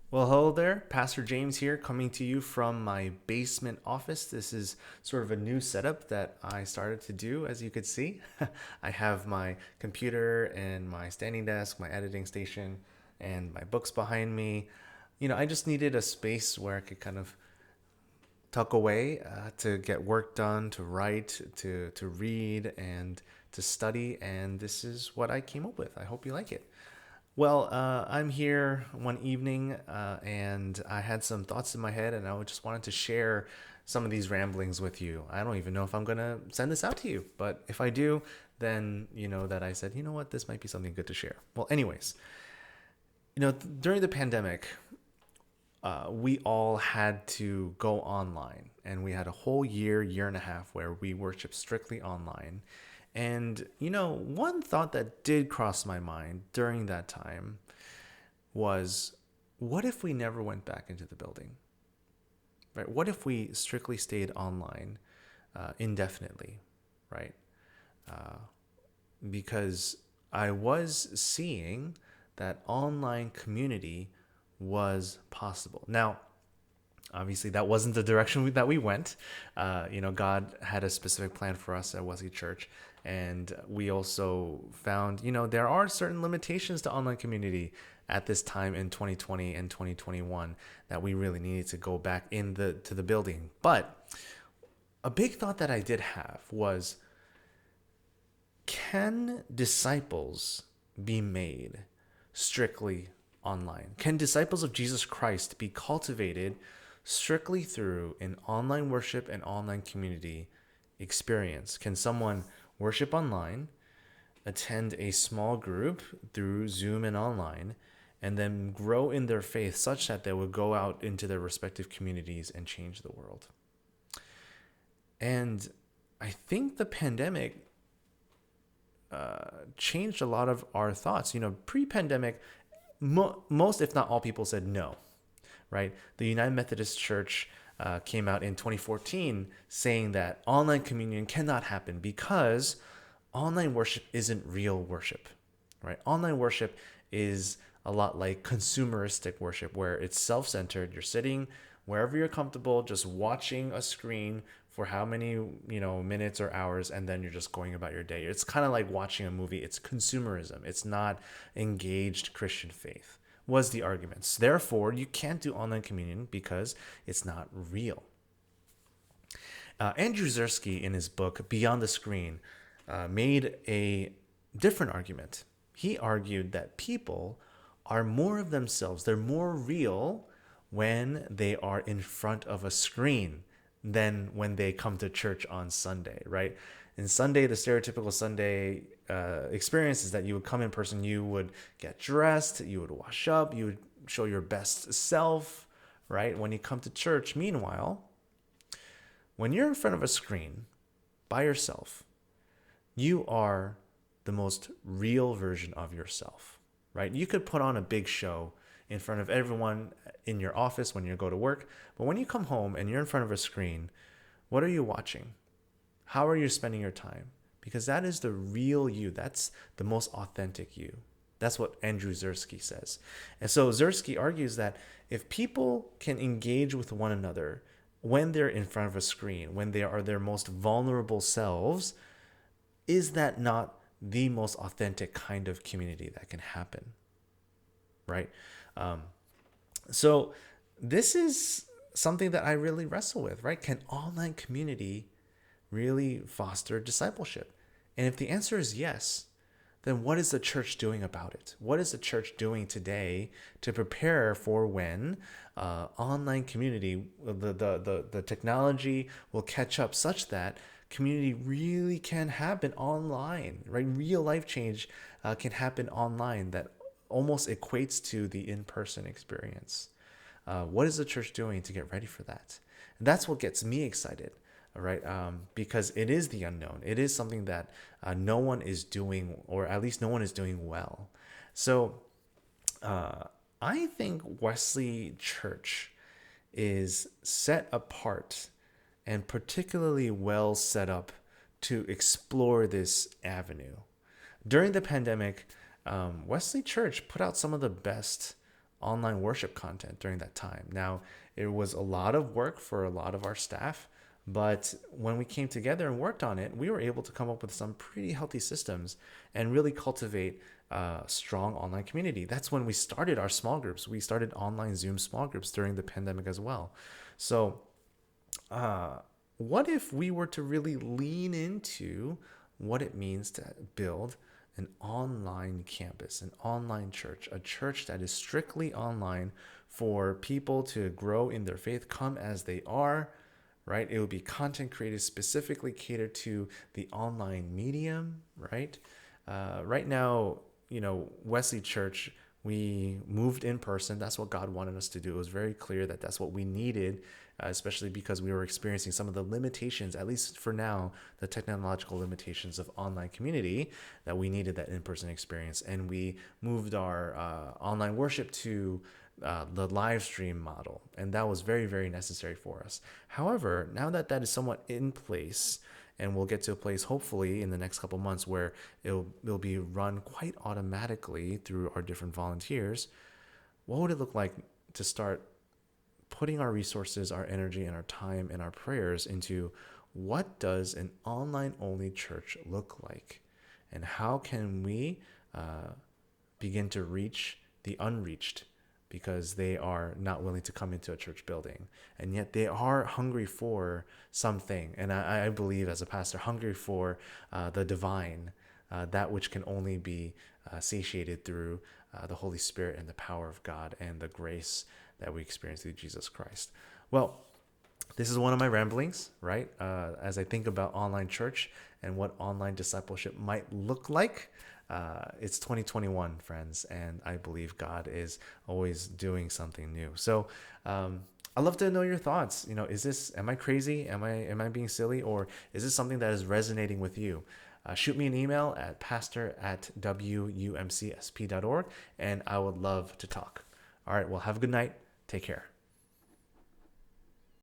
Well, hello there. Pastor James here, coming to you from my basement office. This is sort of a new setup that I started to do, as you could see. I have my computer and my standing desk, my editing station, and my books behind me. I just needed a space where I could kind of tuck away to get work done, to write, to read, and to study. And this is what I came up with. I hope you like it. Well, I'm here one evening and I had some thoughts in my head, and I just wanted to share some of these ramblings with you. I don't even know if I'm going to send this out to you, but if I do, then you know that I said, you know what, this might be something good to share. Well, anyways, during the pandemic, we all had to go online, and we had a whole year and a half where we worshiped strictly online. And, one thought that did cross my mind during that time was, what if we never went back into the building? Right? What if we strictly stayed online indefinitely? Right? Uh, because I was seeing that online community was possible. Now, obviously, that wasn't the direction that we went. God had a specific plan for us at Wesley Church. And we also found, there are certain limitations to online community at this time in 2020 and 2021 that we really needed to go back to the building. But a big thought that I did have was, can disciples be made strictly online? Can disciples of Jesus Christ be cultivated strictly through an online worship and online community experience? Can someone worship online, attend a small group through Zoom and online, and then grow in their faith such that they would go out into their respective communities and change the world? And I think the pandemic changed a lot of our thoughts. Pre-pandemic, most, if not all, people said no, right? The United Methodist Church came out in 2014 saying that online communion cannot happen because online worship isn't real worship, right? Online worship is a lot like consumeristic worship, where it's self-centered. You're sitting wherever you're comfortable, just watching a screen for how many minutes or hours, and then you're just going about your day. It's kind of like watching a movie. It's consumerism. It's not engaged Christian faith, was the arguments. Therefore, you can't do online communion because it's not real. Andrew Zersky, in his book Beyond the Screen, made a different argument. He argued that people are more of themselves, they're more real when they are in front of a screen than when they come to church on Sunday, right? In Sunday, the stereotypical Sunday experience is that you would come in person, you would get dressed, you would wash up, you would show your best self, right? When you come to church, meanwhile, when you're in front of a screen by yourself, you are the most real version of yourself, right? You could put on a big show in front of everyone in your office when you go to work, but when you come home and you're in front of a screen, what are you watching? How are you spending your time? Because that is the real you. That's the most authentic you. That's what Andrew Zersky says. And so Zersky argues that if people can engage with one another when they're in front of a screen, when they are their most vulnerable selves, is that not the most authentic kind of community that can happen? Right? Um, so this is something that I really wrestle with, right? Can online community really foster discipleship? And if the answer is yes, then what is the church doing about it? What is the church doing today to prepare for when online community, the technology will catch up such that community really can happen online, right? Real life change can happen online that almost equates to the in-person experience. What is the church doing to get ready for that? And that's what gets me excited, right? Because it is the unknown. It is something that no one is doing, or at least no one is doing well. So uh, I think Wesley Church is set apart and particularly well set up to explore this avenue. During the pandemic, Wesley Church put out some of the best online worship content during that time. Now, it was a lot of work for a lot of our staff, but when we came together and worked on it, we were able to come up with some pretty healthy systems and really cultivate a strong online community. That's when we started our small groups. We started online Zoom small groups during the pandemic as well. So, uh, what if we were to really lean into what it means to build an online campus, an online church, a church that is strictly online for people to grow in their faith, come as they are, right? It would be content created specifically catered to the online medium, right? Right now, Wesley Church, we moved in person. That's what God wanted us to do. It was very clear that that's what we needed, especially because we were experiencing some of the limitations, at least for now, the technological limitations of online community, that we needed that in person experience. And we moved our online worship to the live stream model. And that was very, very necessary for us. However, now that that is somewhat in place, and we'll get to a place hopefully in the next couple months where it'll be run quite automatically through our different volunteers. What would it look like to start putting our resources, our energy, and our time and our prayers into what does an online only church look like, and how can we begin to reach the unreached, because they are not willing to come into a church building, and yet they are hungry for something. And I believe, as a pastor, hungry for the divine, that which can only be satiated through the Holy Spirit and the power of God and the grace that we experience through Jesus Christ. Well, this is one of my ramblings, right? As I think about online church and what online discipleship might look like. It's 2021, friends, and I believe God is always doing something new. So I'd love to know your thoughts. Am I crazy? Am I being silly? Or is this something that is resonating with you? Shoot me an email at pastor@wumcsp.org, and I would love to talk. All right, well, have a good night. Take care.